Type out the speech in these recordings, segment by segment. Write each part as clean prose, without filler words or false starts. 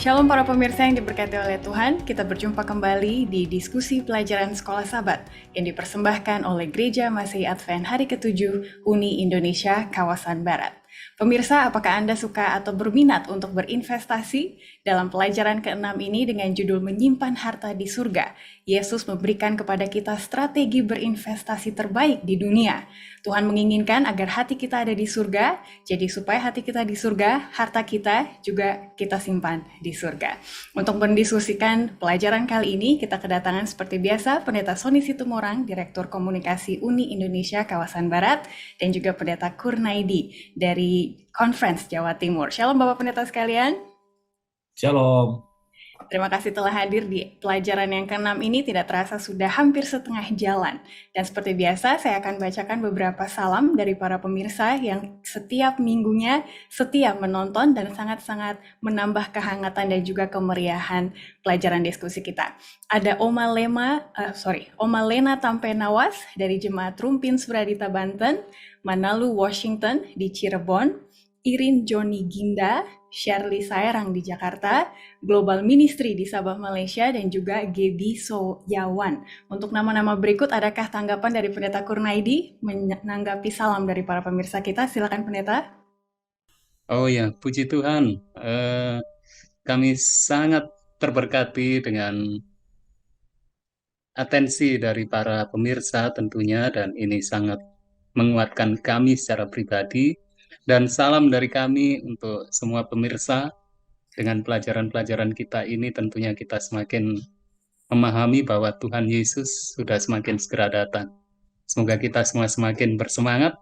Shalom para pemirsa yang diberkati oleh Tuhan, kita berjumpa kembali di diskusi pelajaran Sekolah Sabat yang dipersembahkan oleh Gereja Masehi Advent Hari ke-7 Uni Indonesia Kawasan Barat. Pemirsa, apakah Anda suka atau berminat untuk berinvestasi? Dalam pelajaran ke-6 ini dengan judul Menyimpan Harta di Surga, Yesus memberikan kepada kita strategi berinvestasi terbaik di dunia. Tuhan menginginkan agar hati kita ada di surga, jadi supaya hati kita di surga, harta kita juga kita simpan di surga. Untuk mendiskusikan pelajaran kali ini, kita kedatangan seperti biasa Pendeta Sony Situmorang, Direktur Komunikasi Uni Indonesia Kawasan Barat, dan juga Pendeta Kurnaidi dari Conference Jawa Timur. Shalom Bapak Pendeta sekalian. Shalom. Terima kasih telah hadir di pelajaran yang ke-6 ini, tidak terasa sudah hampir setengah jalan. Dan seperti biasa, saya akan bacakan beberapa salam dari para pemirsa yang setiap minggunya setia menonton dan sangat-sangat menambah kehangatan dan juga kemeriahan pelajaran diskusi kita. Ada Oma Lena Tampenawas dari Jemaat Rumpin Suradita Banten, Manalu Washington di Cirebon, Irin Joni Ginda, Shirley Saerang di Jakarta, Global Ministry di Sabah, Malaysia, dan juga Gebi Soyawan. Untuk nama-nama berikut, adakah tanggapan dari Pendeta Kurnaidi menanggapi salam dari para pemirsa kita? Silakan Pendeta. Oh ya, puji Tuhan. Kami sangat terberkati dengan atensi dari para pemirsa tentunya, dan ini sangat menguatkan kami secara pribadi. Dan salam dari kami untuk semua pemirsa. Dengan pelajaran-pelajaran kita ini tentunya kita semakin memahami bahwa Tuhan Yesus sudah semakin segera datang. Semoga kita semua semakin bersemangat,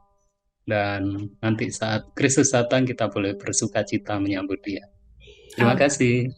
dan nanti saat Kristus datang kita boleh bersuka cita menyambut Dia. Terima kasih.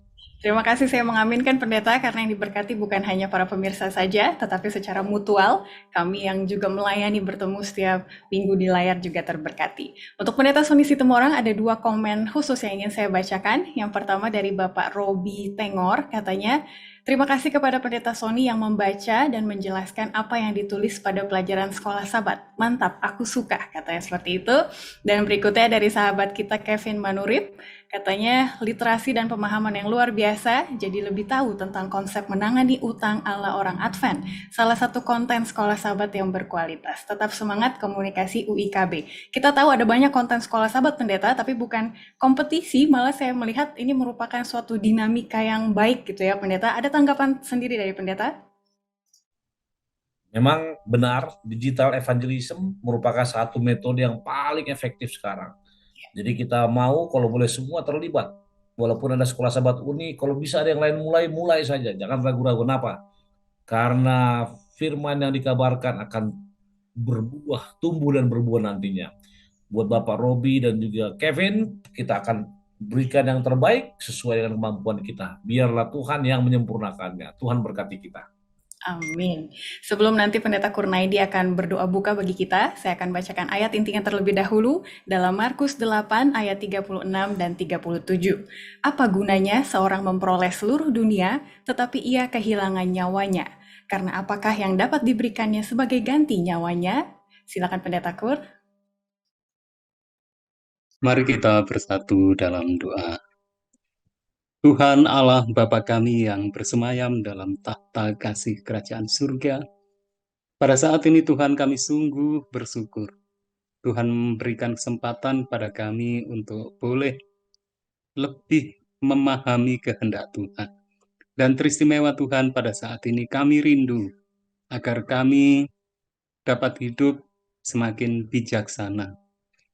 Terima kasih, saya mengaminkan Pendeta, karena yang diberkati bukan hanya para pemirsa saja, tetapi secara mutual, kami yang juga melayani bertemu setiap minggu di layar juga terberkati. Untuk Pendeta Sony Situmorang, ada 2 komen khusus yang ingin saya bacakan. Yang pertama dari Bapak Robi Tengor, katanya, terima kasih kepada Pendeta Sony yang membaca dan menjelaskan apa yang ditulis pada pelajaran Sekolah Sabat. Mantap, aku suka, katanya seperti itu. Dan berikutnya dari sahabat kita Kevin Manurip, katanya literasi dan pemahaman yang luar biasa, jadi lebih tahu tentang konsep menangani utang ala orang Advent. Salah satu konten Sekolah Sabat yang berkualitas. Tetap semangat komunikasi UIKB. Kita tahu ada banyak konten Sekolah Sabat Pendeta, tapi bukan kompetisi, malah saya melihat ini merupakan suatu dinamika yang baik gitu ya Pendeta. Ada tanggapan sendiri dari Pendeta? Memang benar, digital evangelism merupakan satu metode yang paling efektif sekarang. Jadi kita mau kalau boleh semua terlibat. Walaupun ada Sekolah Sabat Uni, kalau bisa ada yang lain mulai saja. Jangan ragu-ragu. Kenapa? Karena firman yang dikabarkan akan berbuah, tumbuh dan berbuah nantinya. Buat Bapak Robi dan juga Kevin, kita akan berikan yang terbaik sesuai dengan kemampuan kita. Biarlah Tuhan yang menyempurnakannya. Tuhan berkati kita. Amin. Sebelum nanti Pendeta Kurnaidi akan berdoa buka bagi kita, saya akan bacakan ayat intinya terlebih dahulu dalam Markus 8 ayat 36 dan 37. Apa gunanya seorang memperoleh seluruh dunia, tetapi ia kehilangan nyawanya? Karena apakah yang dapat diberikannya sebagai ganti nyawanya? Silakan Pendeta Kur. Mari kita bersatu dalam doa. Tuhan Allah Bapa kami yang bersemayam dalam tahta kasih kerajaan surga, pada saat ini Tuhan kami sungguh bersyukur. Tuhan memberikan kesempatan pada kami untuk boleh lebih memahami kehendak Tuhan. Dan teristimewa Tuhan, pada saat ini kami rindu agar kami dapat hidup semakin bijaksana,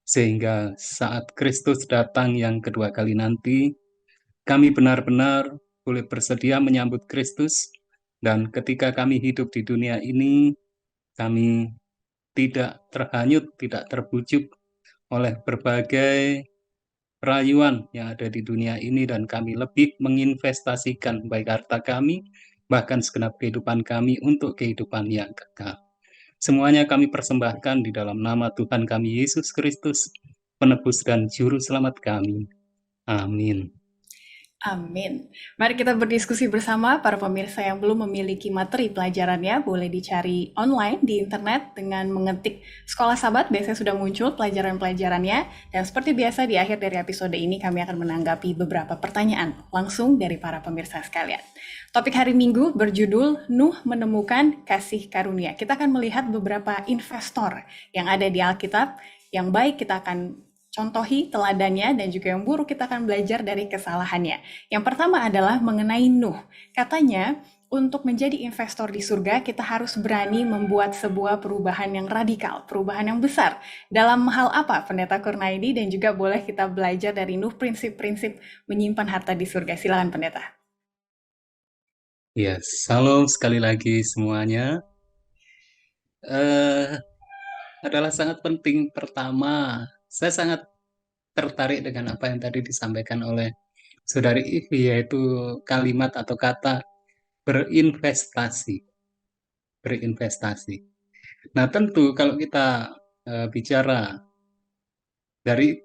sehingga saat Kristus datang yang kedua kali nanti, kami benar-benar boleh bersedia menyambut Kristus, dan ketika kami hidup di dunia ini, kami tidak terhanyut, tidak terbujuk oleh berbagai rayuan yang ada di dunia ini, dan kami lebih menginvestasikan baik harta kami, bahkan segenap kehidupan kami untuk kehidupan yang kekal. Semuanya kami persembahkan di dalam nama Tuhan kami Yesus Kristus, penebus dan juru selamat kami. Amin. Amin. Mari kita berdiskusi bersama para pemirsa yang belum memiliki materi pelajarannya, boleh dicari online di internet dengan mengetik Sekolah Sahabat, biasanya sudah muncul pelajaran-pelajarannya. Dan seperti biasa di akhir dari episode ini kami akan menanggapi beberapa pertanyaan langsung dari para pemirsa sekalian. Topik hari Minggu berjudul Nuh Menemukan Kasih Karunia. Kita akan melihat beberapa investor yang ada di Alkitab, yang baik kita akan contohi teladannya dan juga yang buruk kita akan belajar dari kesalahannya. Yang pertama adalah mengenai Nuh. Katanya untuk menjadi investor di surga kita harus berani membuat sebuah perubahan yang radikal, perubahan yang besar. Dalam hal apa Pendeta Kurnaidi, dan juga boleh kita belajar dari Nuh prinsip-prinsip menyimpan harta di surga. Silakan Pendeta. Ya, salam sekali lagi semuanya. Adalah sangat penting. Pertama, saya sangat tertarik dengan apa yang tadi disampaikan oleh Saudari Ivi, yaitu kalimat atau kata berinvestasi. Berinvestasi. Nah, tentu kalau kita bicara dari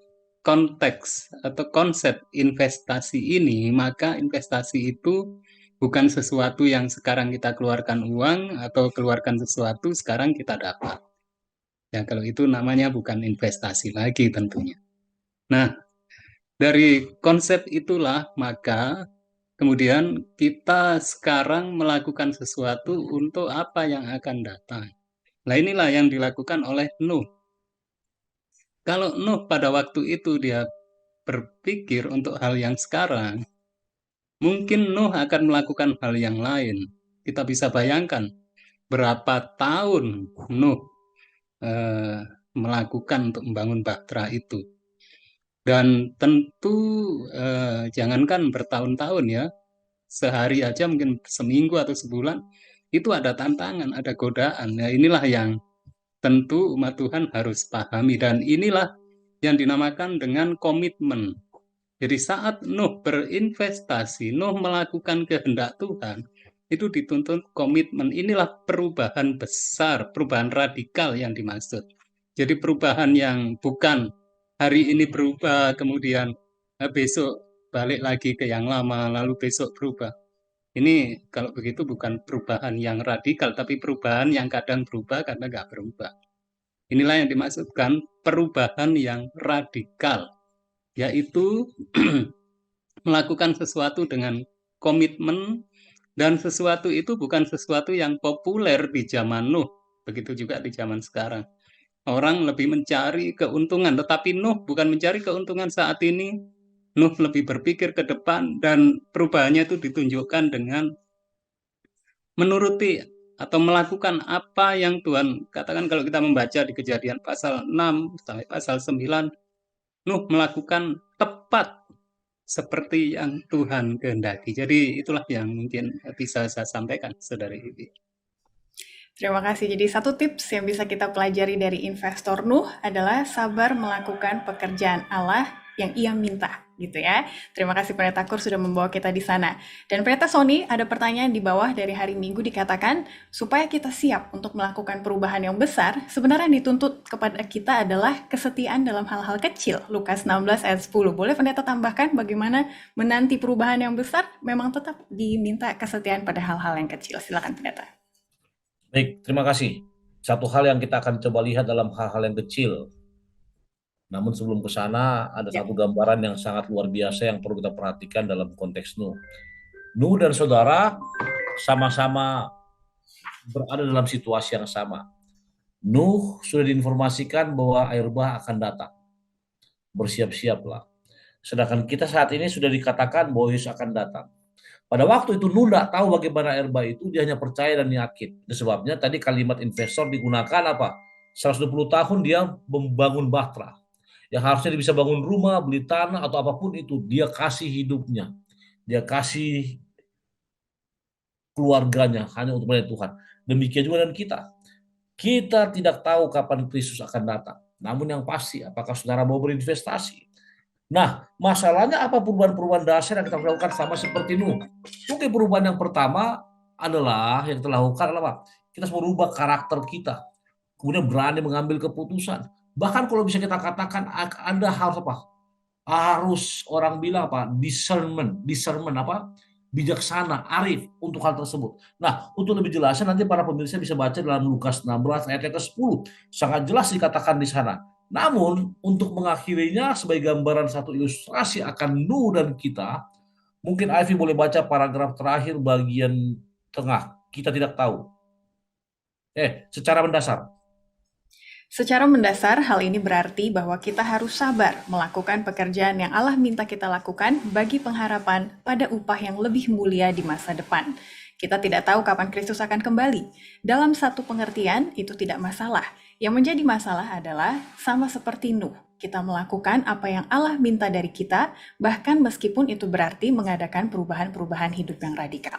konteks atau konsep investasi ini, maka investasi itu bukan sesuatu yang sekarang kita keluarkan uang atau keluarkan sesuatu sekarang kita dapat. Ya, kalau itu namanya bukan investasi lagi tentunya. Nah, dari konsep itulah maka kemudian kita sekarang melakukan sesuatu untuk apa yang akan datang. Nah, inilah yang dilakukan oleh Nuh. Kalau Nuh pada waktu itu dia berpikir untuk hal yang sekarang, mungkin Nuh akan melakukan hal yang lain. Kita bisa bayangkan berapa tahun Nuh melakukan untuk membangun bahtera itu. Dan tentu jangankan bertahun-tahun ya, sehari aja mungkin seminggu atau sebulan, itu ada tantangan, ada godaan. Ya, inilah yang tentu umat Tuhan harus pahami, dan inilah yang dinamakan dengan komitmen. Jadi saat Nuh berinvestasi, Nuh melakukan kehendak Tuhan, itu dituntut komitmen. Inilah perubahan besar, perubahan radikal yang dimaksud. Jadi perubahan yang bukan hari ini berubah, kemudian besok balik lagi ke yang lama, lalu besok berubah. Ini kalau begitu bukan perubahan yang radikal, tapi perubahan yang kadang berubah, kadang nggak berubah. Inilah yang dimaksudkan perubahan yang radikal, yaitu melakukan sesuatu dengan komitmen, dan sesuatu itu bukan sesuatu yang populer di zaman Nuh, begitu juga di zaman sekarang. Orang lebih mencari keuntungan, tetapi Nuh bukan mencari keuntungan saat ini. Nuh lebih berpikir ke depan, dan perubahannya itu ditunjukkan dengan menuruti atau melakukan apa yang Tuhan katakan. Kalau kita membaca di Kejadian pasal 6 sampai pasal 9, Nuh melakukan tepat seperti yang Tuhan kehendaki. Jadi itulah yang mungkin bisa saya sampaikan, Saudari Ivi. Terima kasih. Jadi satu tips yang bisa kita pelajari dari investor Nuh adalah sabar melakukan pekerjaan Allah yang ia minta, gitu ya. Terima kasih Pendeta Kur sudah membawa kita di sana. Dan Pendeta Sony, ada pertanyaan di bawah dari hari Minggu dikatakan, supaya kita siap untuk melakukan perubahan yang besar, sebenarnya yang dituntut kepada kita adalah kesetiaan dalam hal-hal kecil. Lukas 16 ayat 10. Boleh Pendeta tambahkan bagaimana menanti perubahan yang besar memang tetap diminta kesetiaan pada hal-hal yang kecil. Silakan Pendeta. Baik, terima kasih. Satu hal yang kita akan coba lihat dalam hal-hal yang kecil. Namun sebelum ke sana, ada satu gambaran yang sangat luar biasa yang perlu kita perhatikan dalam konteks Nuh. Nuh dan saudara sama-sama berada dalam situasi yang sama. Nuh sudah diinformasikan bahwa air bah akan datang. Bersiap-siaplah. Sedangkan kita saat ini sudah dikatakan bahwa Yesus akan datang. Pada waktu itu Nuh tidak tahu bagaimana air bah itu, dia hanya percaya dan yakin. Itu sebabnya tadi kalimat investor digunakan apa? 120 tahun dia membangun bahtera. Yang harusnya dia bisa bangun rumah, beli tanah atau apapun itu, dia kasih hidupnya. Dia kasih keluarganya hanya untuk melayani Tuhan. Demikian juga dengan kita. Kita tidak tahu kapan Kristus akan datang. Namun yang pasti, apakah saudara mau berinvestasi? Nah, masalahnya apa perubahan-perubahan dasar yang kita lakukan sama seperti Nuh? Mungkin perubahan yang pertama adalah yang kita lakukan adalah apa? Kita harus merubah karakter kita. Kemudian berani mengambil keputusan. Bahkan kalau bisa kita katakan ada hal apa? Harus orang bilang apa? Discernment apa? Bijaksana, arif untuk hal tersebut. Nah, untuk lebih jelasnya nanti para pemirsa bisa baca dalam Lukas 16 ayat ke-10. Sangat jelas dikatakan di sana. Namun, untuk mengakhirinya sebagai gambaran satu ilustrasi akan Nuh dan kita, mungkin Ivy boleh baca paragraf terakhir bagian tengah. Kita tidak tahu. Secara mendasar. Secara mendasar, hal ini berarti bahwa kita harus sabar melakukan pekerjaan yang Allah minta kita lakukan bagi pengharapan pada upah yang lebih mulia di masa depan. Kita tidak tahu kapan Kristus akan kembali. Dalam satu pengertian, itu tidak masalah. Yang menjadi masalah adalah sama seperti Nuh. Kita melakukan apa yang Allah minta dari kita, bahkan meskipun itu berarti mengadakan perubahan-perubahan hidup yang radikal.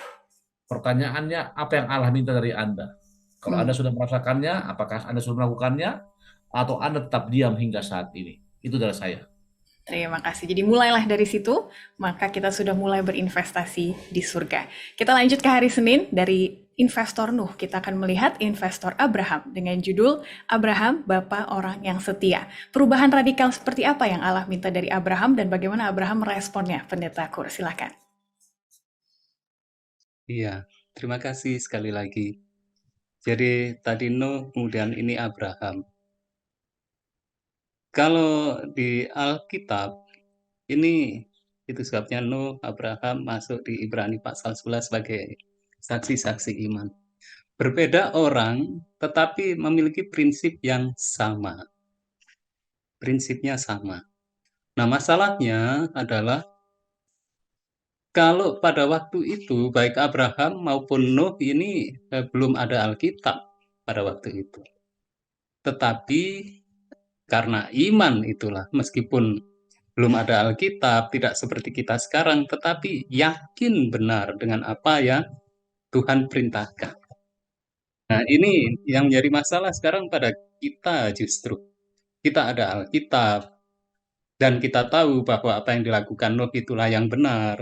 Pertanyaannya, apa yang Allah minta dari Anda? Kalau Anda sudah merasakannya, apakah Anda sudah melakukannya, atau Anda tetap diam hingga saat ini? Itu dari saya. Terima kasih. Jadi mulailah dari situ, maka kita sudah mulai berinvestasi di surga. Kita lanjut ke hari Senin, dari investor Nuh. Kita akan melihat investor Abraham dengan judul Abraham, Bapa Orang yang Setia. Perubahan radikal seperti apa yang Allah minta dari Abraham dan bagaimana Abraham meresponnya? Pendeta Kur, silakan. Iya, terima kasih sekali lagi. Jadi tadi Nuh, kemudian ini Abraham. Kalau di Alkitab, ini itu sebabnya Nuh, Abraham masuk di Ibrani pasal 11 sebagai saksi-saksi iman. Berbeda orang, tetapi memiliki prinsip yang sama. Prinsipnya sama. Nah, masalahnya adalah kalau pada waktu itu, baik Abraham maupun Nuh ini belum ada Alkitab pada waktu itu. Tetapi karena iman itulah, meskipun belum ada Alkitab, tidak seperti kita sekarang, tetapi yakin benar dengan apa yang Tuhan perintahkan. Nah, ini yang menjadi masalah sekarang pada kita justru. Kita ada Alkitab, dan kita tahu bahwa apa yang dilakukan Nuh itulah yang benar.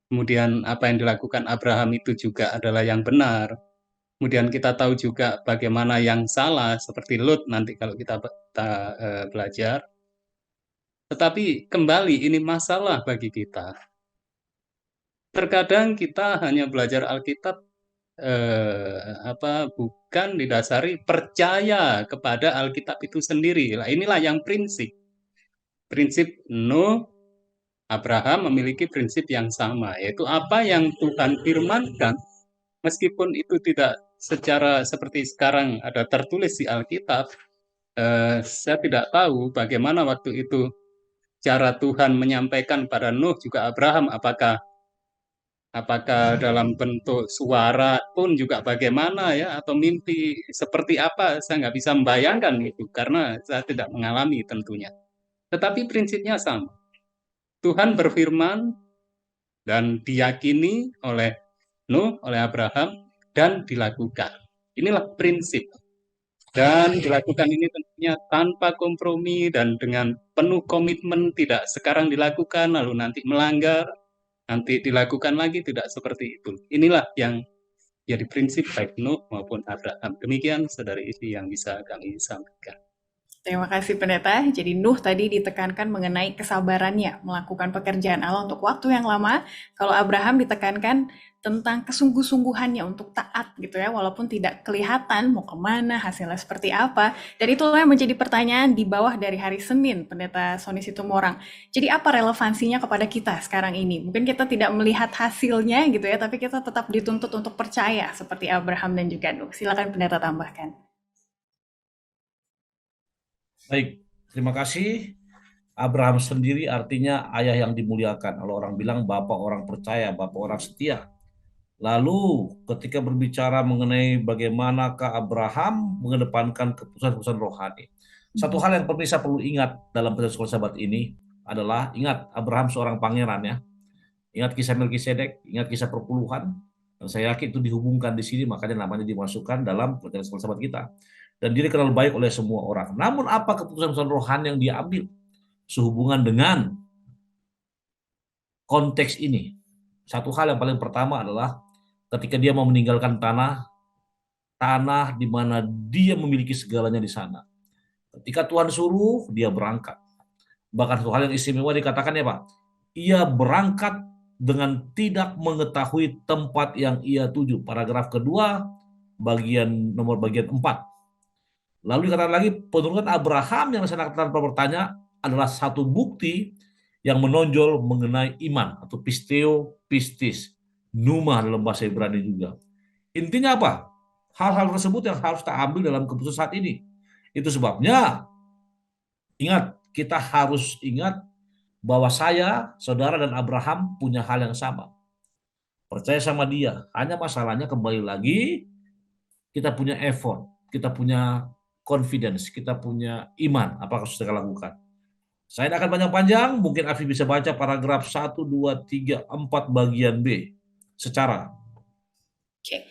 Kemudian apa yang dilakukan Abraham itu juga adalah yang benar. Kemudian kita tahu juga bagaimana yang salah, seperti Lut nanti kalau kita belajar. Tetapi kembali ini masalah bagi kita. Terkadang kita hanya belajar Alkitab bukan didasari percaya kepada Alkitab itu sendiri. Nah, inilah yang prinsip. Prinsip Nuh, Abraham memiliki prinsip yang sama, yaitu apa yang Tuhan firmankan, meskipun itu tidak secara seperti sekarang ada tertulis di Alkitab, saya tidak tahu bagaimana waktu itu cara Tuhan menyampaikan pada Nuh juga Abraham, apakah dalam bentuk suara pun juga bagaimana ya, atau mimpi seperti apa, saya nggak bisa membayangkan itu karena saya tidak mengalami tentunya. Tetapi prinsipnya sama. Tuhan berfirman dan diyakini oleh Nuh, oleh Abraham, dan dilakukan. Inilah prinsip. Dan dilakukan ini tentunya tanpa kompromi dan dengan penuh komitmen, tidak sekarang dilakukan lalu nanti melanggar, nanti dilakukan lagi, tidak seperti itu. Inilah yang jadi prinsip baik Nuh maupun Abraham. Demikian saudari Isi yang bisa kami sampaikan. Terima kasih pendeta. Jadi Nuh tadi ditekankan mengenai kesabarannya melakukan pekerjaan Allah untuk waktu yang lama. Kalau Abraham ditekankan tentang kesungguh-sungguhannya untuk taat gitu ya, walaupun tidak kelihatan mau kemana, hasilnya seperti apa. Dan itulah yang menjadi pertanyaan di bawah dari hari Senin, pendeta Sony Situmorang. Jadi apa relevansinya kepada kita sekarang ini? Mungkin kita tidak melihat hasilnya gitu ya, tapi kita tetap dituntut untuk percaya seperti Abraham dan juga Nuh. Silakan pendeta tambahkan. Baik, terima kasih. Abraham sendiri artinya ayah yang dimuliakan. Kalau orang bilang bapak orang percaya, bapak orang setia. Lalu ketika berbicara mengenai bagaimanakah Abraham mengedepankan keputusan-keputusan rohani. Satu hal yang pemirsa perlu ingat dalam perjalanan sekolah sahabat ini adalah, ingat Abraham seorang pangeran ya. Ingat kisah Melkisedek, ingat kisah perpuluhan. Dan saya yakin itu dihubungkan di sini, makanya namanya dimasukkan dalam perjalanan sekolah sahabat kita. Dan dia dikenal baik oleh semua orang. Namun apa keputusan-keputusan rohani yang dia ambil sehubungan dengan konteks ini? Satu hal yang paling pertama adalah ketika dia mau meninggalkan tanah di mana dia memiliki segalanya di sana. Ketika Tuhan suruh, dia berangkat. Bahkan satu hal yang istimewa dikatakan ya Pak, ia berangkat dengan tidak mengetahui tempat yang ia tuju. Paragraf kedua, bagian 4. Lalu dikatakan lagi, penurunan Abraham yang dilaksanakan tanpa bertanya adalah satu bukti yang menonjol mengenai iman atau pisteo, pistis, numa dalam bahasa Ibrani juga. Intinya apa? Hal-hal tersebut yang harus kita ambil dalam keputusan saat ini. Itu sebabnya, ingat, kita harus ingat bahwa saya, saudara, dan Abraham punya hal yang sama. Percaya sama dia. Hanya masalahnya kembali lagi, kita punya effort, kita punya confidence, kita punya iman, apa yang harus kita lakukan. Saya tidak akan panjang-panjang, mungkin Afi bisa baca paragraf 1, 2, 3, 4 bagian B. Secara. Oke.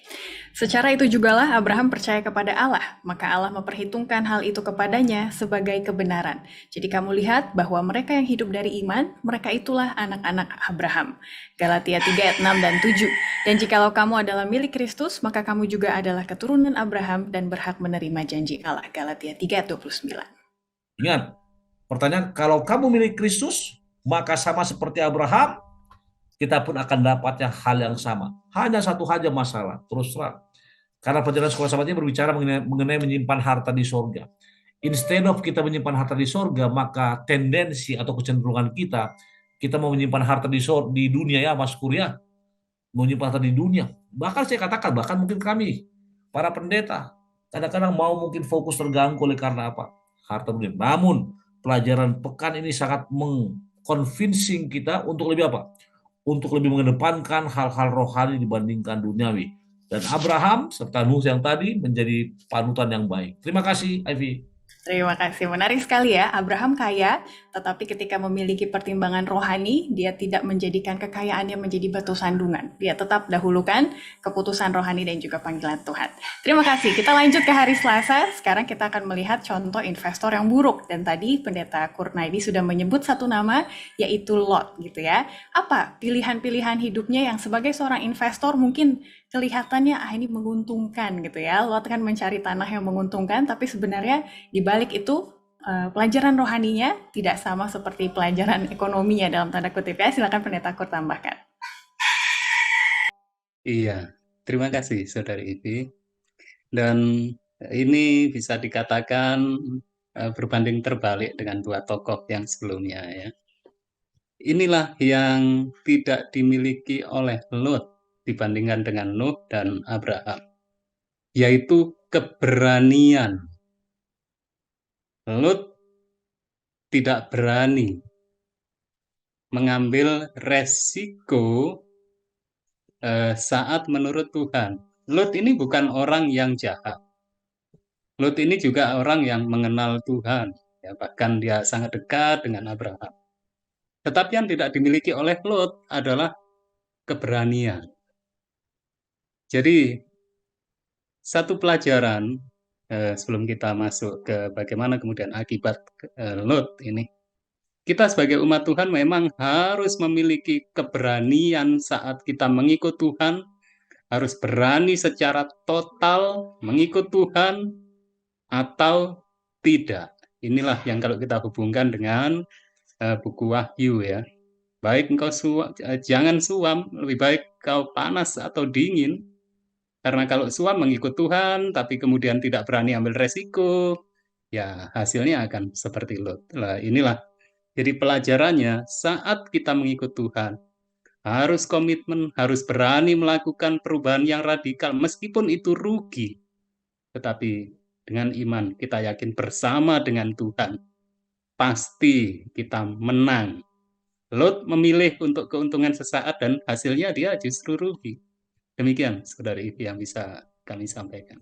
Secara itu jugalah Abraham percaya kepada Allah, maka Allah memperhitungkan hal itu kepadanya sebagai kebenaran. Jadi kamu lihat bahwa mereka yang hidup dari iman, mereka itulah anak-anak Abraham. Galatia 3 ayat 6 dan 7. Dan jikalau kamu adalah milik Kristus, maka kamu juga adalah keturunan Abraham dan berhak menerima janji Allah. Galatia 3 ayat 29. Ingat, pertanyaan, kalau kamu milik Kristus, maka sama seperti Abraham, kita pun akan dapatnya hal yang sama. Hanya satu saja masalah, terus terang. Karena perjalanan sekolah sahabat ini berbicara mengenai menyimpan harta di sorga. Instead of kita menyimpan harta di sorga, maka tendensi atau kecenderungan kita mau menyimpan harta di dunia ya Mas Kurya, mau menyimpan harta di dunia. Bahkan saya katakan, bahkan mungkin kami, para pendeta, kadang-kadang mau mungkin fokus terganggu oleh karena apa? Harta dunia. Namun, pelajaran pekan ini sangat mengconvincing kita untuk lebih apa? Untuk lebih mengedepankan hal-hal rohani dibandingkan duniawi. Dan Abraham serta Nuh yang tadi menjadi panutan yang baik. Terima kasih, Ivy. Terima kasih, menarik sekali ya. Abraham kaya, tetapi ketika memiliki pertimbangan rohani, dia tidak menjadikan kekayaannya menjadi batu sandungan. Dia tetap dahulukan keputusan rohani dan juga panggilan Tuhan. Terima kasih. Kita lanjut ke hari Selasa. Sekarang kita akan melihat contoh investor yang buruk. Dan tadi Pendeta Kurnaidi sudah menyebut satu nama, yaitu Lot, gitu ya. Apa pilihan-pilihan hidupnya yang sebagai seorang investor mungkin kelihatannya ini menguntungkan gitu ya. Lot kan mencari tanah yang menguntungkan, tapi sebenarnya di balik itu pelajaran rohaninya tidak sama seperti pelajaran ekonominya dalam tanda kutip ya. Silakan Pendeta Kur tambahkan. Iya, terima kasih Saudari Ivi. Dan ini bisa dikatakan berbanding terbalik dengan dua tokoh yang sebelumnya ya. Inilah yang tidak dimiliki oleh Lot dibandingkan dengan Nuh dan Abraham, yaitu keberanian. Lot tidak berani mengambil resiko saat menurut Tuhan. Lot ini bukan orang yang jahat. Lot ini juga orang yang mengenal Tuhan. Ya, bahkan dia sangat dekat dengan Abraham. Tetapi yang tidak dimiliki oleh Lot adalah keberanian. Jadi, satu pelajaran sebelum kita masuk ke bagaimana kemudian akibat Lot ini. Kita sebagai umat Tuhan memang harus memiliki keberanian saat kita mengikut Tuhan, harus berani secara total mengikut Tuhan atau tidak. Inilah yang kalau kita hubungkan dengan buku Wahyu ya. Baik engkau jangan suam, lebih baik kau panas atau dingin. Karena kalau suam mengikut Tuhan, tapi kemudian tidak berani ambil resiko, ya hasilnya akan seperti Lot. Nah, inilah jadi pelajarannya saat kita mengikut Tuhan, harus komitmen, harus berani melakukan perubahan yang radikal, meskipun itu rugi. Tetapi dengan iman kita yakin bersama dengan Tuhan, pasti kita menang. Lot memilih untuk keuntungan sesaat dan hasilnya dia justru rugi. Demikian, Saudara Ivi yang bisa kami sampaikan.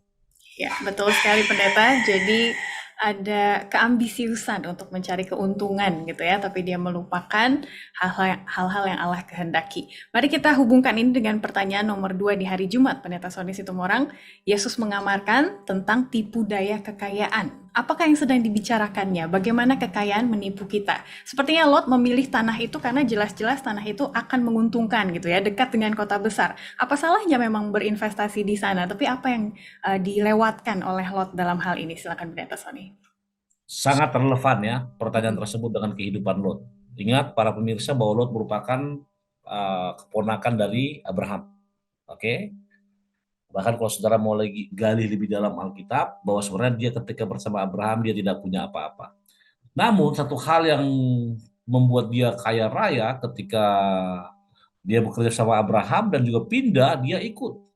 Ya, betul sekali Pendeta. Jadi ada keambisiusan untuk mencari keuntungan gitu ya, tapi dia melupakan hal-hal yang Allah kehendaki. Mari kita hubungkan ini dengan pertanyaan nomor 2 di hari Jumat, Pendeta Sony Situmorang. Yesus mengamarkan tentang tipu daya kekayaan. Apakah yang sedang dibicarakannya? Bagaimana kekayaan menipu kita? Sepertinya Lot memilih tanah itu karena jelas-jelas tanah itu akan menguntungkan gitu ya, dekat dengan kota besar. Apa salahnya memang berinvestasi di sana? Tapi apa yang dilewatkan oleh Lot dalam hal ini? Silakan Pendeta Sony. Sangat relevan ya pertanyaan Mm-mm. tersebut dengan kehidupan Lot. Ingat para pemirsa bahwa Lot merupakan keponakan dari Abraham. Oke. Bahkan kalau saudara mau lagi gali lebih dalam Alkitab, bahwa sebenarnya dia ketika bersama Abraham dia tidak punya apa-apa. Namun satu hal yang membuat dia kaya raya ketika dia bekerja sama Abraham dan juga pindah, dia ikut.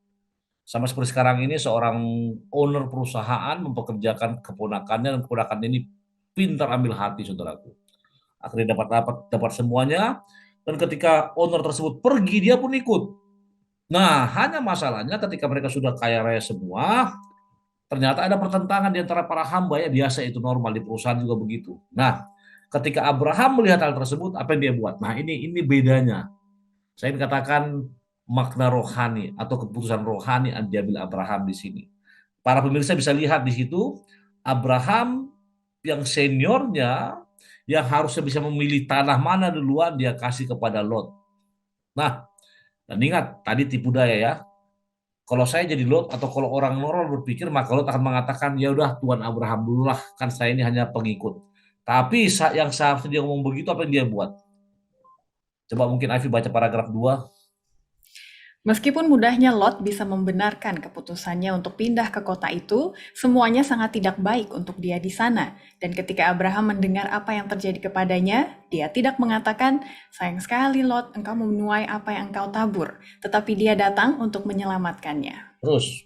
Sama seperti sekarang ini seorang owner perusahaan mempekerjakan keponakannya dan keponakannya ini pintar ambil hati saudaraku. Akhirnya dapat dapat dapat semuanya dan ketika owner tersebut pergi dia pun ikut. Nah, hanya masalahnya ketika mereka sudah kaya raya semua, ternyata ada pertentangan di antara para hamba ya, biasa itu normal di perusahaan juga begitu. Nah, ketika Abraham melihat hal tersebut, apa yang dia buat? Nah, ini bedanya. Saya ingin katakan makna rohani atau keputusan rohani yang diambil Abraham di sini. Para pemirsa bisa lihat di situ Abraham yang seniornya yang harusnya bisa memilih tanah mana duluan dia kasih kepada Lot. Nah, dan ingat tadi tipu daya ya. Kalau saya jadi Lot atau kalau orang normal berpikir maka Lot akan mengatakan ya udah Tuhan Abraham dulu lah kan saya ini hanya pengikut. Tapi yang seharusnya dia ngomong begitu apa yang dia buat? Coba mungkin Avi baca paragraf 2. Meskipun mudahnya Lot bisa membenarkan keputusannya untuk pindah ke kota itu, semuanya sangat tidak baik untuk dia di sana. Dan ketika Abraham mendengar apa yang terjadi kepadanya, dia tidak mengatakan, "Sayang sekali Lot, engkau menuai apa yang engkau tabur." Tetapi dia datang untuk menyelamatkannya. Terus,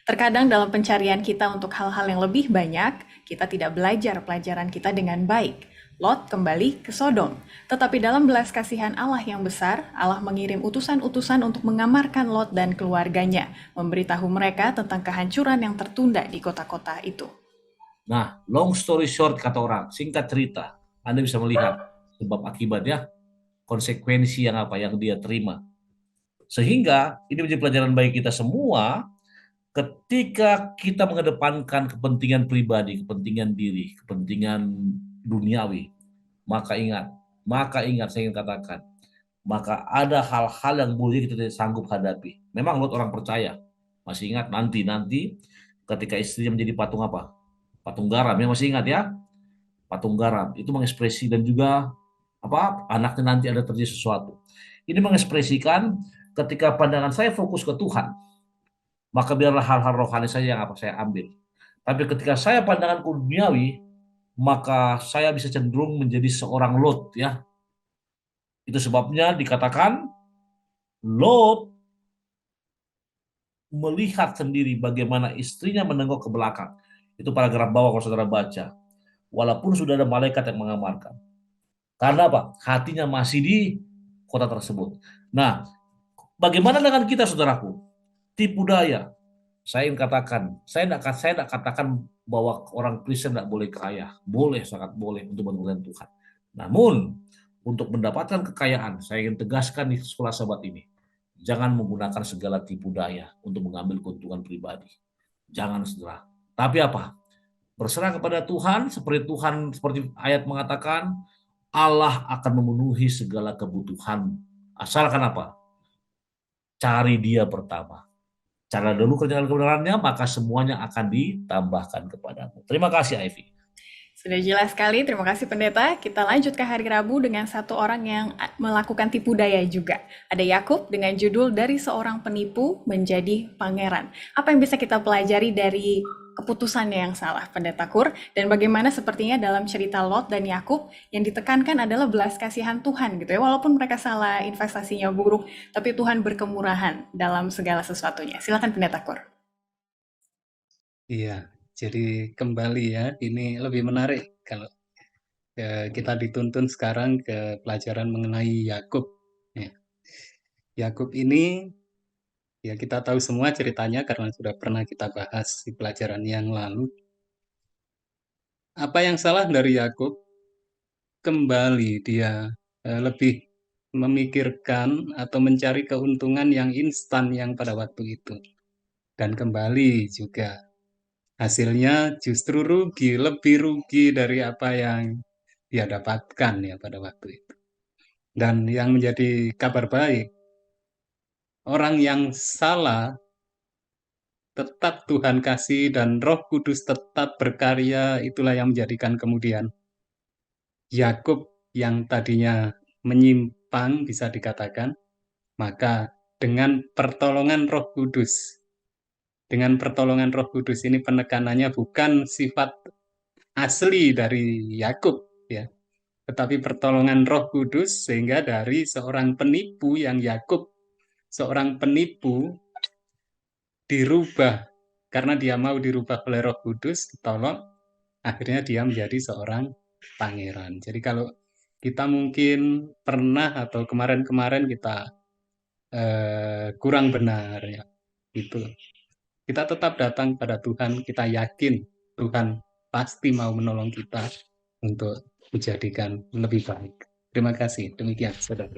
Terkadang dalam pencarian kita untuk hal-hal yang lebih banyak, kita tidak belajar pelajaran kita dengan baik. Lot kembali ke Sodom. Tetapi dalam belas kasihan Allah yang besar, Allah mengirim utusan-utusan untuk mengamarkan Lot dan keluarganya, memberitahu mereka tentang kehancuran yang tertunda di kota-kota itu. nah long story short kata orang, singkat cerita, Anda bisa melihat sebab akibatnya, konsekuensi yang apa yang dia terima. Sehingga ini menjadi pelajaran bagi kita semua ketika kita mengedepankan kepentingan pribadi, kepentingan diri, kepentingan duniawi, maka ingat saya ingin katakan, maka ada hal-hal yang boleh kita tidak sanggup hadapi. Memang Lot orang percaya, masih ingat nanti ketika istrinya menjadi patung apa? Patung garam, ya masih ingat ya? Patung garam itu mengekspresi dan juga apa anaknya nanti ada terjadi sesuatu. Ini mengekspresikan ketika pandangan saya fokus ke Tuhan, maka biarlah hal-hal rohani saja yang apa saya ambil. Tapi ketika saya pandangan duniawi, maka saya bisa cenderung menjadi seorang Lot ya. Itu sebabnya dikatakan Lot melihat sendiri bagaimana istrinya menengok ke belakang. Itu paragraf bawah kalau saudara baca. Walaupun sudah ada malaikat yang mengamarkan. Karena apa? Hatinya masih di kota tersebut. Nah, bagaimana dengan kita saudaraku? Tipu daya. Saya ingin katakan, saya tidak katakan bahwa orang Kristen tidak boleh kaya. Boleh, sangat boleh untuk menemukan Tuhan. Namun, untuk mendapatkan kekayaan, saya ingin tegaskan di sekolah sahabat ini. Jangan menggunakan segala tipu daya untuk mengambil keuntungan pribadi. Jangan saudara. Tapi apa? Berserah kepada Tuhan, seperti ayat mengatakan, Allah akan memenuhi segala kebutuhan. Asalkan apa? Cari dia pertama. Cara dulu kerjakan kebenarannya, maka semuanya akan ditambahkan kepadamu. Terima kasih, Ivy. Sudah jelas sekali, terima kasih pendeta. Kita lanjut ke hari Rabu dengan satu orang yang melakukan tipu daya juga. Ada Yakub dengan judul Dari Seorang Penipu Menjadi Pangeran. Apa yang bisa kita pelajari dari keputusannya yang salah, pendeta Kur? Dan bagaimana sepertinya dalam cerita Lot dan Yakub yang ditekankan adalah belas kasihan Tuhan gitu ya. Walaupun mereka salah, investasinya buruk, tapi Tuhan berkemurahan dalam segala sesuatunya. Silakan pendeta Kur. Iya, jadi kembali ya, ini lebih menarik kalau kita dituntun sekarang ke pelajaran mengenai Yakub. Ya. Yakub ini ya kita tahu semua ceritanya karena sudah pernah kita bahas di pelajaran yang lalu. Apa yang salah dari Yakub? Kembali dia lebih memikirkan atau mencari keuntungan yang instan yang pada waktu itu. Dan kembali juga hasilnya justru rugi, lebih rugi dari apa yang dia dapatkan ya pada waktu itu. Dan yang menjadi kabar baik, orang yang salah tetap Tuhan kasih dan Roh Kudus tetap berkarya, itulah yang menjadikan kemudian Yakub yang tadinya menyimpang bisa dikatakan, maka dengan pertolongan Roh Kudus ini penekanannya bukan sifat asli dari Yakub ya, tetapi pertolongan Roh Kudus sehingga dari seorang penipu yang Yakub, seorang penipu dirubah karena dia mau dirubah oleh Roh Kudus, tolong akhirnya dia menjadi seorang pangeran. Jadi kalau kita mungkin pernah atau kemarin-kemarin kita kurang benar ya, itu kita tetap datang pada Tuhan, kita yakin Tuhan pasti mau menolong kita untuk menjadikan lebih baik. Terima kasih. Demikian, saudara.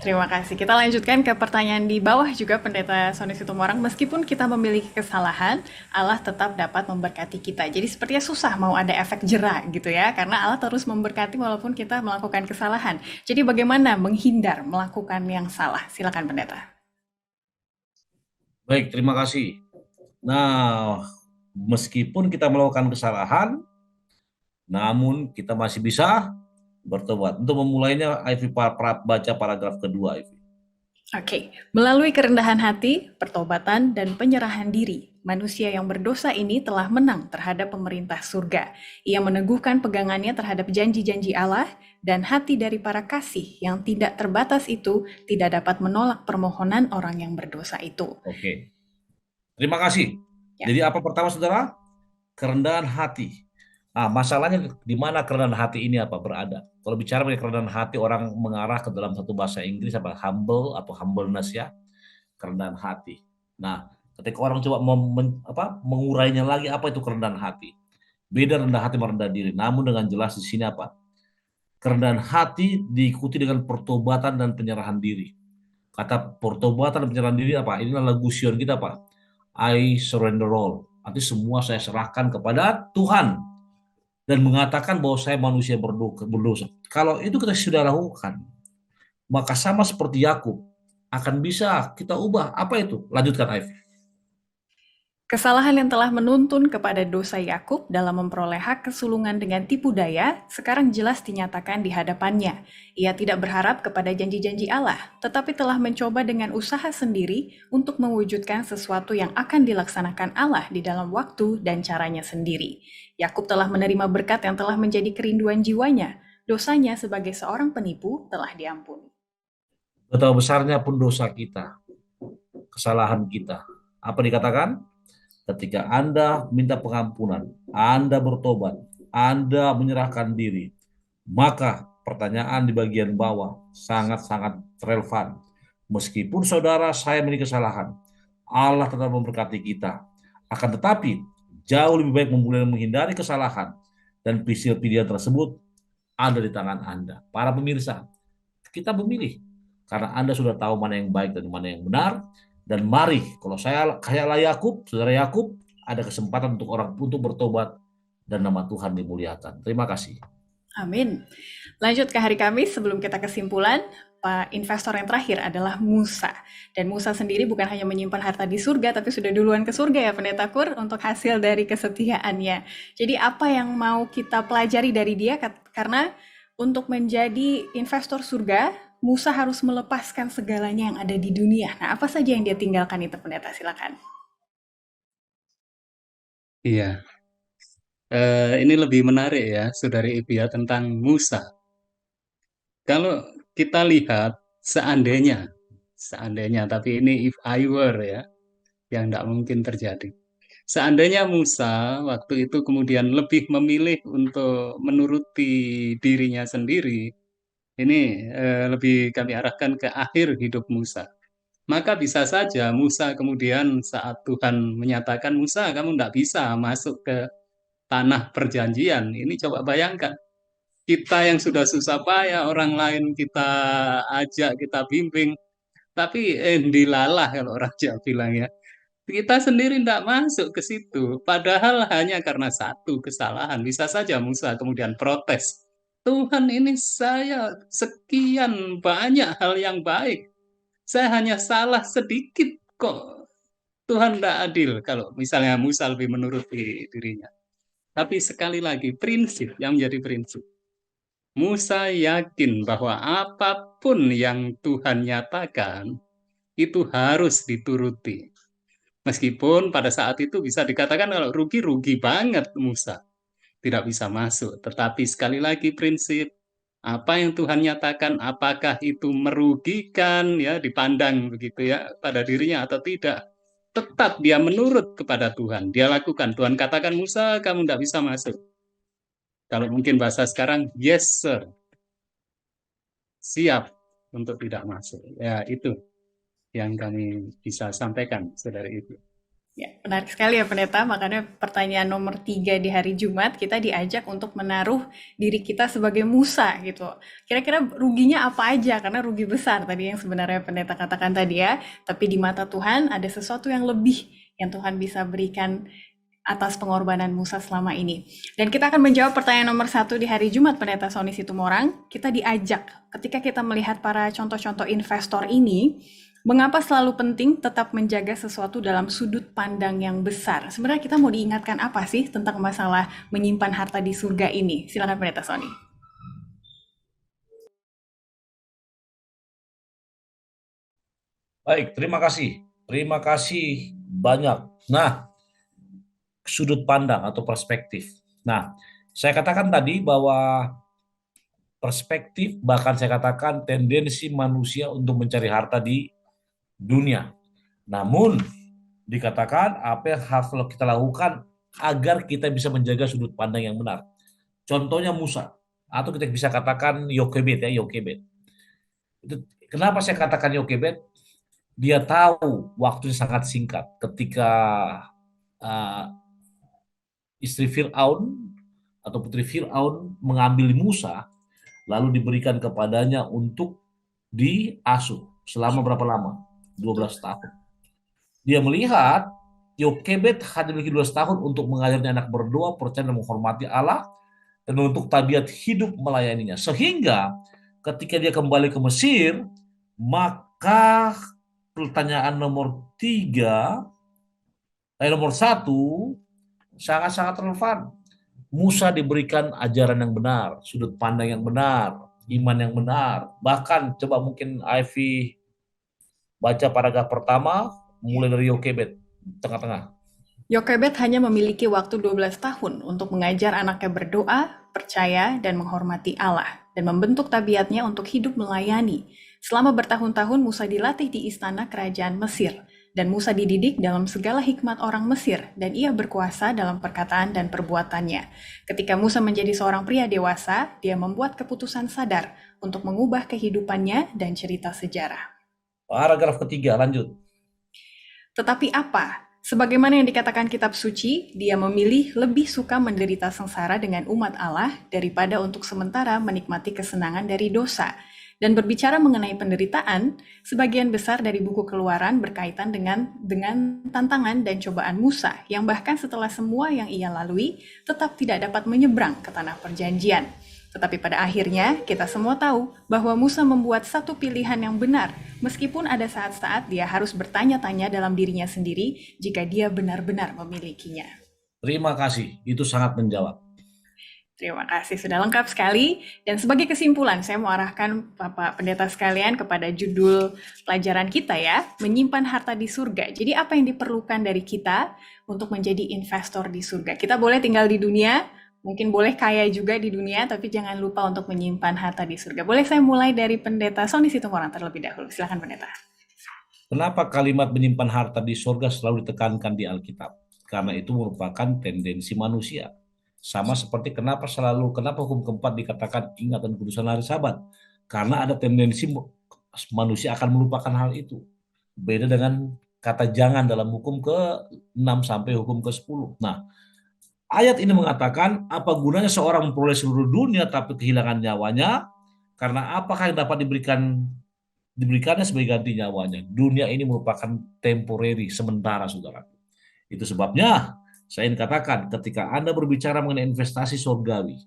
Terima kasih. Kita lanjutkan ke pertanyaan di bawah juga Pendeta Soni Situmorang. Meskipun kita memiliki kesalahan, Allah tetap dapat memberkati kita. Jadi sepertinya susah mau ada efek jera gitu ya, karena Allah terus memberkati walaupun kita melakukan kesalahan. Jadi bagaimana menghindar melakukan yang salah? Silakan Pendeta. Baik, terima kasih. Nah, meskipun kita melakukan kesalahan, namun kita masih bisa bertobat. Untuk memulainya, Ivy baca paragraf kedua, Ivy. Oke, melalui kerendahan hati, pertobatan, dan penyerahan diri, manusia yang berdosa ini telah menang terhadap pemerintah surga. Ia meneguhkan pegangannya terhadap janji-janji Allah, dan hati dari para kasih yang tidak terbatas itu tidak dapat menolak permohonan orang yang berdosa itu. Oke, terima kasih. Ya. Jadi apa pertama, saudara? Kerendahan hati. Nah, masalahnya di mana kerendahan hati ini berada? Kalau bicara mengenai kerendahan hati, orang mengarah ke dalam satu bahasa Inggris humble atau humbleness ya, kerendahan hati. Nah, ketika orang coba mengurainya lagi, apa itu kerendahan hati? Beda rendah hati merendah diri. Namun dengan jelas di sini kerendahan hati diikuti dengan pertobatan dan penyerahan diri. Kata pertobatan dan penyerahan diri Inilah lagu Sion kita I surrender all. Arti semua saya serahkan kepada Tuhan dan mengatakan bahwa saya manusia berdosa. Kalau itu kita sudah lakukan, maka sama seperti Yakub akan bisa kita ubah. Apa itu? Lanjutkan, Ivy. Kesalahan yang telah menuntun kepada dosa Yakub dalam memperoleh hak kesulungan dengan tipu daya sekarang jelas dinyatakan di hadapannya. Ia tidak berharap kepada janji-janji Allah, tetapi telah mencoba dengan usaha sendiri untuk mewujudkan sesuatu yang akan dilaksanakan Allah di dalam waktu dan caranya sendiri. Yakub telah menerima berkat yang telah menjadi kerinduan jiwanya. Dosanya sebagai seorang penipu telah diampuni. Betapa besarnya pun dosa kita, kesalahan kita. Apa dikatakan? Ketika Anda minta pengampunan, Anda bertobat, Anda menyerahkan diri, maka pertanyaan di bagian bawah sangat-sangat relevan. Meskipun saudara saya memiliki kesalahan, Allah tetap memberkati kita. Akan tetapi, jauh lebih baik menghindari kesalahan dan pilihan tersebut ada di tangan Anda. Para pemirsa, kita memilih karena Anda sudah tahu mana yang baik dan mana yang benar. Dan mari, kalau saya kayaklah Yakub, saudara Yakub, ada kesempatan untuk bertobat dan nama Tuhan dimuliakan. Terima kasih. Amin. Lanjut ke hari Kamis, sebelum kita kesimpulan, Pak investor yang terakhir adalah Musa. Dan Musa sendiri bukan hanya menyimpan harta di surga, tapi sudah duluan ke surga ya Pendeta Kur, untuk hasil dari kesetiaannya. Jadi apa yang mau kita pelajari dari dia? Karena untuk menjadi investor surga, Musa harus melepaskan segalanya yang ada di dunia. Nah, apa saja yang dia tinggalkan itu, Pendeta? Silakan. Iya, ini lebih menarik ya, Saudari Ibia, tentang Musa. Kalau kita lihat, seandainya, tapi ini if I were ya, yang tidak mungkin terjadi. Seandainya Musa waktu itu kemudian lebih memilih untuk menuruti dirinya sendiri, ini lebih kami arahkan ke akhir hidup Musa. Maka bisa saja Musa kemudian saat Tuhan menyatakan, Musa kamu tidak bisa masuk ke tanah perjanjian. Ini coba bayangkan, kita yang sudah susah payah, orang lain kita ajak, kita bimbing, tapi dilalah kalau orang Jawa bilang ya. Kita sendiri tidak masuk ke situ, padahal hanya karena satu kesalahan. Bisa saja Musa kemudian protes. Tuhan, ini saya sekian banyak hal yang baik. Saya hanya salah sedikit kok. Tuhan tidak adil kalau misalnya Musa lebih menuruti dirinya. Tapi sekali lagi, prinsip yang menjadi prinsip. Musa yakin bahwa apapun yang Tuhan nyatakan, itu harus dituruti. Meskipun pada saat itu bisa dikatakan kalau rugi-rugi banget Musa. Tidak bisa masuk. Tetapi sekali lagi prinsip, apa yang Tuhan nyatakan, apakah itu merugikan ya dipandang begitu ya pada dirinya atau tidak. Tetap dia menurut kepada Tuhan. Dia lakukan. Tuhan katakan, Musa, kamu tidak bisa masuk. Kalau mungkin bahasa sekarang, yes sir, siap untuk tidak masuk. Ya itu yang kami bisa sampaikan, saudara Ibu. Ya, menarik sekali ya Pendeta, makanya pertanyaan nomor 3 di hari Jumat kita diajak untuk menaruh diri kita sebagai Musa gitu. Kira-kira ruginya apa aja? Karena rugi besar tadi yang sebenarnya Pendeta katakan tadi ya, tapi di mata Tuhan ada sesuatu yang lebih yang Tuhan bisa berikan atas pengorbanan Musa selama ini. Dan kita akan menjawab pertanyaan nomor 1 di hari Jumat Pendeta Sony Situmorang. Kita diajak ketika kita melihat para contoh-contoh investor ini, mengapa selalu penting tetap menjaga sesuatu dalam sudut pandang yang besar? Sebenarnya kita mau diingatkan apa sih tentang masalah menyimpan harta di surga ini? Silakan Pendeta Sony. Baik, terima kasih. Terima kasih banyak. Nah, sudut pandang atau perspektif. Nah, saya katakan tadi bahwa perspektif, bahkan saya katakan tendensi manusia untuk mencari harta di dunia. Namun, dikatakan apa yang harus kita lakukan agar kita bisa menjaga sudut pandang yang benar. Contohnya Musa, atau kita bisa katakan Yokebed ya, Yokebed. Kenapa saya katakan Yokebed? Dia tahu waktunya sangat singkat ketika uh, istri Fir'aun atau putri Fir'aun mengambil Musa, lalu diberikan kepadanya untuk diasuh selama berapa lama? 12 tahun. Dia melihat Yokebed hanya memiliki 12 tahun untuk mengajarnya anak berdoa, percaya dan menghormati Allah, dan untuk tabiat hidup melayaninya. Sehingga ketika dia kembali ke Mesir, maka pertanyaan nomor 3, nomor 1, sangat-sangat relevan. Musa diberikan ajaran yang benar, sudut pandang yang benar, iman yang benar. Bahkan coba mungkin Ivy baca paragraf pertama, mulai dari Yokebed, tengah-tengah. Yokebed hanya memiliki waktu 12 tahun untuk mengajar anaknya berdoa, percaya, dan menghormati Allah, dan membentuk tabiatnya untuk hidup melayani. Selama bertahun-tahun Musa dilatih di istana kerajaan Mesir, dan Musa dididik dalam segala hikmat orang Mesir, dan ia berkuasa dalam perkataan dan perbuatannya. Ketika Musa menjadi seorang pria dewasa, dia membuat keputusan sadar untuk mengubah kehidupannya dan cerita sejarah. Paragraf ketiga, lanjut. Tetapi apa? Sebagaimana yang dikatakan kitab suci, dia memilih lebih suka menderita sengsara dengan umat Allah daripada untuk sementara menikmati kesenangan dari dosa. Dan berbicara mengenai penderitaan, sebagian besar dari buku Keluaran berkaitan dengan tantangan dan cobaan Musa, yang bahkan setelah semua yang ia lalui, tetap tidak dapat menyeberang ke tanah perjanjian. Tetapi pada akhirnya, kita semua tahu bahwa Musa membuat satu pilihan yang benar, meskipun ada saat-saat dia harus bertanya-tanya dalam dirinya sendiri jika dia benar-benar memilikinya. Terima kasih, itu sangat menjawab. Terima kasih, sudah lengkap sekali. Dan sebagai kesimpulan, saya mau arahkan Bapak Pendeta sekalian kepada judul pelajaran kita ya, menyimpan harta di surga. Jadi apa yang diperlukan dari kita untuk menjadi investor di surga? Kita boleh tinggal di dunia, mungkin boleh kaya juga di dunia, tapi jangan lupa untuk menyimpan harta di surga. Boleh saya mulai dari Pendeta Sony Situmorang terlebih dahulu. Silakan Pendeta. Kenapa kalimat menyimpan harta di surga selalu ditekankan di Alkitab? Karena itu merupakan tendensi manusia. Sama seperti kenapa hukum keempat dikatakan ingat dan putusan hari Sabat. Karena ada tendensi manusia akan melupakan hal itu. Beda dengan kata jangan dalam hukum ke-6 sampai hukum ke-10. Nah, ayat ini mengatakan, apa gunanya seorang memperoleh seluruh dunia tapi kehilangan nyawanya? Karena apakah yang dapat diberikannya sebagai ganti nyawanya? Dunia ini merupakan temporary, sementara, saudara. Itu sebabnya saya ingin katakan, ketika Anda berbicara mengenai investasi surgawi,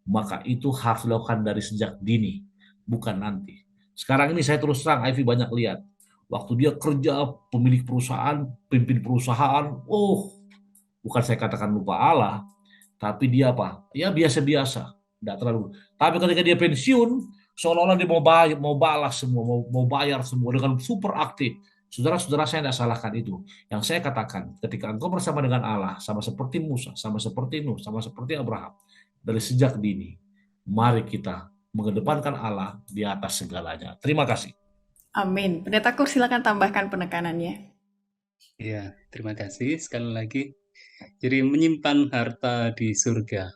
maka itu harus dilakukan dari sejak dini, bukan nanti. Sekarang ini saya terus terang, Ivy banyak lihat, waktu dia kerja, pemilik perusahaan, pimpin perusahaan, bukan saya katakan lupa Allah, tapi dia apa? Ya biasa-biasa, tidak terlalu. Tapi ketika dia pensiun, seolah-olah dia mau balas semua, mau bayar semua dengan super aktif. Saudara-saudara, saya tidak salahkan itu. Yang saya katakan, ketika engkau bersama dengan Allah, sama seperti Musa, sama seperti Nuh, sama seperti Abraham, dari sejak dini, mari kita mengedepankan Allah di atas segalanya. Terima kasih. Amin. Pendeta Kur, silakan tambahkan penekanannya. Ya, terima kasih sekali lagi. Jadi menyimpan harta di surga.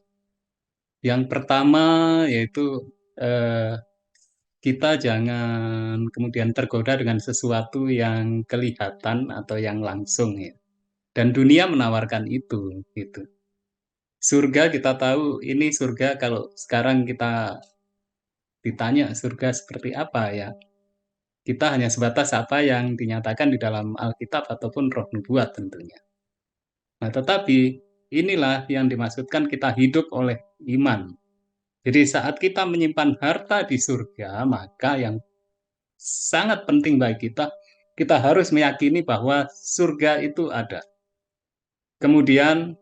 Yang pertama yaitu eh, kita jangan kemudian tergoda dengan sesuatu yang kelihatan atau yang langsung ya. Dan dunia menawarkan itu gitu. Surga kita tahu ini surga kalau sekarang kita ditanya surga seperti apa ya. Kita hanya sebatas apa yang dinyatakan di dalam Alkitab ataupun Roh Nubuat tentunya. Nah, tetapi inilah yang dimaksudkan kita hidup oleh iman. Jadi saat kita menyimpan harta di surga, maka yang sangat penting bagi kita, kita harus meyakini bahwa surga itu ada. Kemudian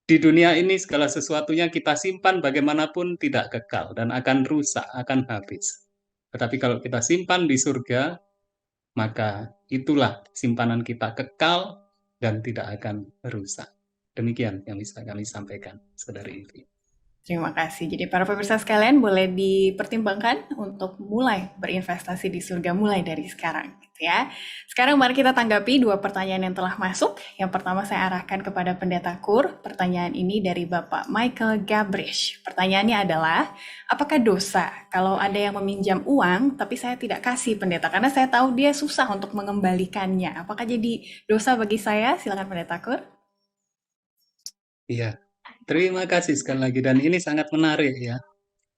di dunia ini segala sesuatunya kita simpan bagaimanapun tidak kekal dan akan rusak, akan habis. Tetapi kalau kita simpan di surga, maka itulah simpanan kita kekal dan tidak akan rusak. Demikian yang bisa kami sampaikan, Saudari Ivi. Terima kasih. Jadi para pemirsa sekalian boleh dipertimbangkan untuk mulai berinvestasi di surga mulai dari sekarang, gitu ya. Sekarang mari kita tanggapi dua pertanyaan yang telah masuk. Yang pertama saya arahkan kepada Pendeta Kur. Pertanyaan ini dari Bapak Michael Gabrish. Pertanyaannya adalah, apakah dosa kalau ada yang meminjam uang tapi saya tidak kasih pendeta karena saya tahu dia susah untuk mengembalikannya? Apakah jadi dosa bagi saya? Silakan Pendeta Kur. Iya, terima kasih sekali lagi dan ini sangat menarik ya.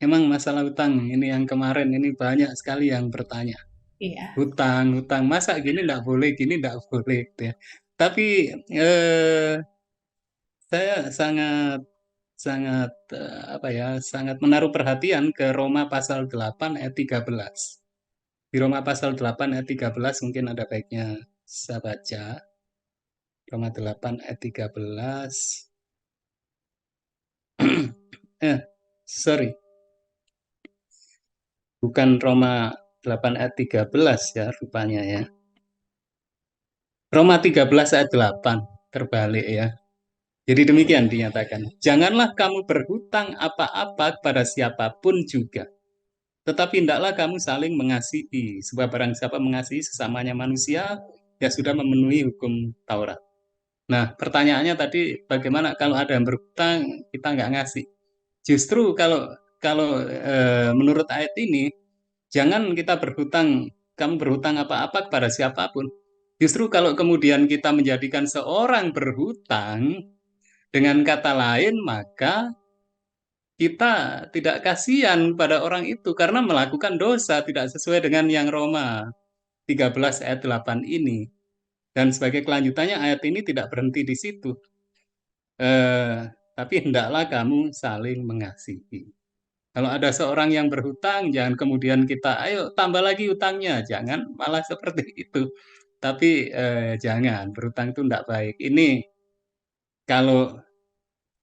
Memang masalah utang ini yang kemarin ini banyak sekali yang bertanya. Iya. Hutang, masa gini enggak boleh, gini enggak boleh gitu ya. Tapi eh, saya sangat sangat apa ya, sangat menaruh perhatian ke Roma pasal 8 ayat 13. Di Roma pasal 8 ayat 13 mungkin ada baiknya saya baca. Roma 8 ayat 13. Eh, sorry. Bukan Roma 8 ayat 13 ya rupanya ya. Roma 13 ayat 8 terbalik ya. Jadi demikian dinyatakan. Janganlah kamu berhutang apa-apa kepada siapapun juga. Tetapi hendaklah kamu saling mengasihi. Sebab barang siapa mengasihi sesamanya manusia, ya sudah memenuhi hukum Taurat. Nah, pertanyaannya tadi bagaimana kalau ada yang berhutang kita nggak ngasih? Justru kalau kalau menurut ayat ini jangan kita berhutang, kamu berhutang apa-apa kepada siapapun. Justru kalau kemudian kita menjadikan seorang berhutang, dengan kata lain, maka kita tidak kasihan pada orang itu karena melakukan dosa tidak sesuai dengan yang Roma 13 ayat 8 ini. Dan sebagai kelanjutannya ayat ini tidak berhenti di situ. Tapi hendaklah kamu saling mengasihi. Kalau ada seorang yang berhutang, jangan kemudian kita, ayo tambah lagi hutangnya. Jangan malah seperti itu. Tapi jangan, berhutang itu tidak baik. Ini kalau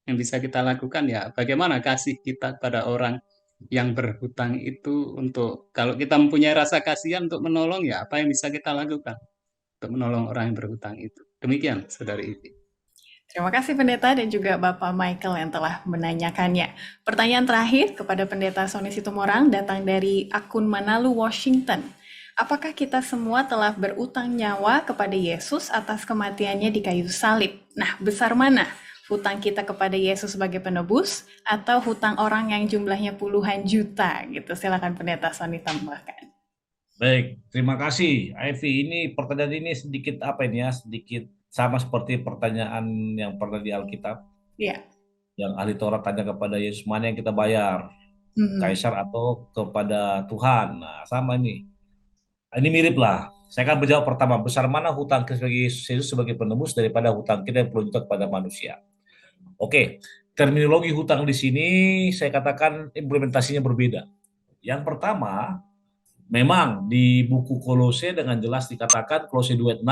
yang bisa kita lakukan ya bagaimana kasih kita pada orang yang berhutang itu untuk, kalau kita mempunyai rasa kasihan untuk menolong ya apa yang bisa kita lakukan untuk menolong orang yang berhutang itu. Demikian, Saudari Ivi. Terima kasih Pendeta dan juga Bapak Michael yang telah menanyakannya. Pertanyaan terakhir kepada Pendeta Sony Situmorang datang dari akun Manalu, Washington. Apakah kita semua telah berutang nyawa kepada Yesus atas kematiannya di kayu salib? Nah, besar mana? Hutang kita kepada Yesus sebagai penebus atau hutang orang yang jumlahnya puluhan juta gitu. Silakan Pendeta Sony tambahkan. Baik, terima kasih, Ivy. Ini pertanyaan ini sedikit apa ini ya? Sedikit sama seperti pertanyaan yang pernah di Alkitab, Iya. yang ahli Taurat tanya kepada Yesus, mana yang kita bayar, Kaisar atau kepada Tuhan. Nah, sama ini. Ini mirip lah. Saya akan menjawab pertama, besar mana hutang kita sebagai Yesus sebagai penebus daripada hutang kita yang perlu kepada manusia. Oke, terminologi hutang di sini saya katakan implementasinya berbeda. Yang pertama, Memang di buku Kolose dengan jelas dikatakan, Kolose 2:6,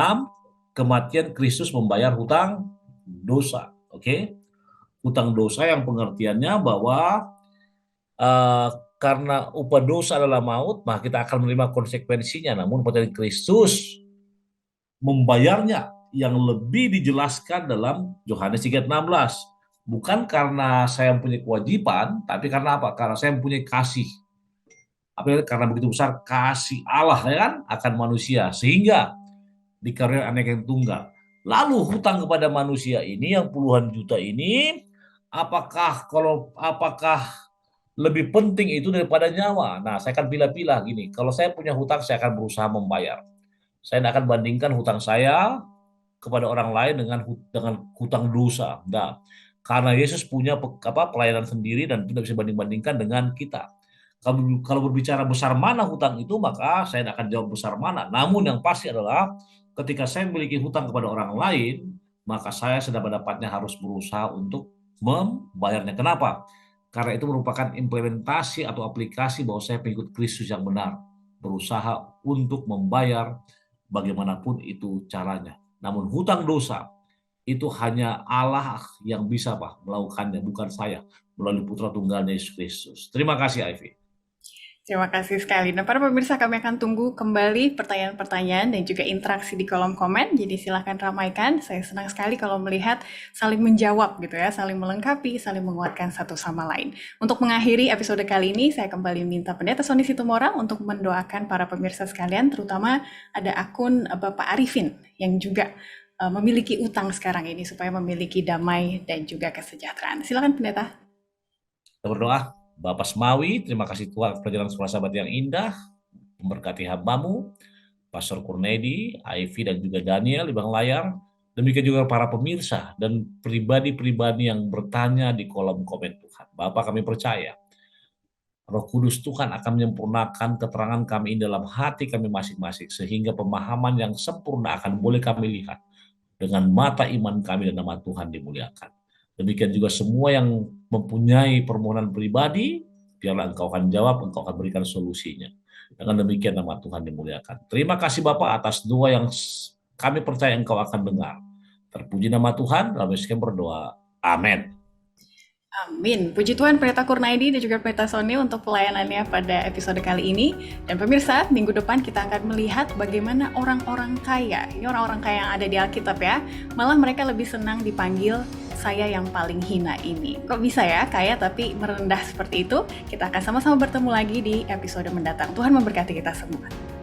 kematian Kristus membayar hutang dosa. Oke? Hutang dosa yang pengertiannya bahwa eh, karena upah dosa adalah maut, maka kita akan menerima konsekuensinya. Namun percaya Kristus membayarnya, yang lebih dijelaskan dalam Yohanes 3:16. Bukan karena saya mempunyai kewajiban, tapi karena apa? Karena saya mempunyai kasih. Karena begitu besar kasih Allah, ya kan, akan manusia, sehingga dikaruniai anak yang tunggal. Lalu hutang kepada manusia ini yang puluhan juta ini, apakah lebih penting itu daripada nyawa? Nah, saya akan pilih-pilih gini. Kalau saya punya hutang, saya akan berusaha membayar. Saya tidak akan bandingkan hutang saya kepada orang lain dengan hutang dosa. Nah, karena Yesus punya pelayanan sendiri dan tidak bisa banding-bandingkan dengan kita. Kalau berbicara besar mana hutang itu, maka saya tidak akan jawab besar mana. Namun yang pasti adalah ketika saya memiliki hutang kepada orang lain, maka saya sedapat-dapatnya harus berusaha untuk membayarnya. Kenapa? Karena itu merupakan implementasi atau aplikasi bahwa saya pengikut Kristus yang benar. Berusaha untuk membayar bagaimanapun itu caranya. Namun hutang dosa itu hanya Allah yang bisa melakukannya, bukan saya, melalui Putra Tunggalnya Yesus Kristus. Terima kasih, Ivy. Terima kasih sekali. Nah, para pemirsa, kami akan tunggu kembali pertanyaan-pertanyaan dan juga interaksi di kolom komen. Jadi silahkan ramaikan. Saya senang sekali kalau melihat saling menjawab gitu ya, saling melengkapi, saling menguatkan satu sama lain. Untuk mengakhiri episode kali ini, saya kembali minta Pendeta Sony Situmorang untuk mendoakan para pemirsa sekalian, terutama ada akun Bapak Arifin yang juga memiliki utang sekarang ini supaya memiliki damai dan juga kesejahteraan. Silakan Pendeta. Kita berdoa. Bapak Semawi, terima kasih Tuhan perjalanan sekolah sahabat yang indah, memberkati hambamu, Pastor Kurnedi, Ivy dan juga Daniel di belakang layar, demikian juga para pemirsa dan pribadi-pribadi yang bertanya di kolom komen Tuhan. Bapak, kami percaya Roh Kudus Tuhan akan menyempurnakan keterangan kami ini dalam hati kami masing-masing, sehingga pemahaman yang sempurna akan boleh kami lihat dengan mata iman kami dan nama Tuhan dimuliakan. Demikian juga semua yang mempunyai permohonan pribadi, biarlah Engkau akan jawab, Engkau akan berikan solusinya. Dengan demikian nama Tuhan dimuliakan. Terima kasih Bapak atas doa yang kami percaya Engkau akan dengar. Terpuji nama Tuhan, dalam Yesus kami berdoa. Amin. Amin. Puji Tuhan Pendeta Kurnaidi dan juga Pendeta Sony untuk pelayanannya pada episode kali ini. Dan pemirsa, minggu depan kita akan melihat bagaimana orang-orang kaya, ini orang-orang kaya yang ada di Alkitab ya, malah mereka lebih senang dipanggil saya yang paling hina ini. Kok bisa ya kaya tapi merendah seperti itu? Kita akan sama-sama bertemu lagi di episode mendatang. Tuhan memberkati kita semua.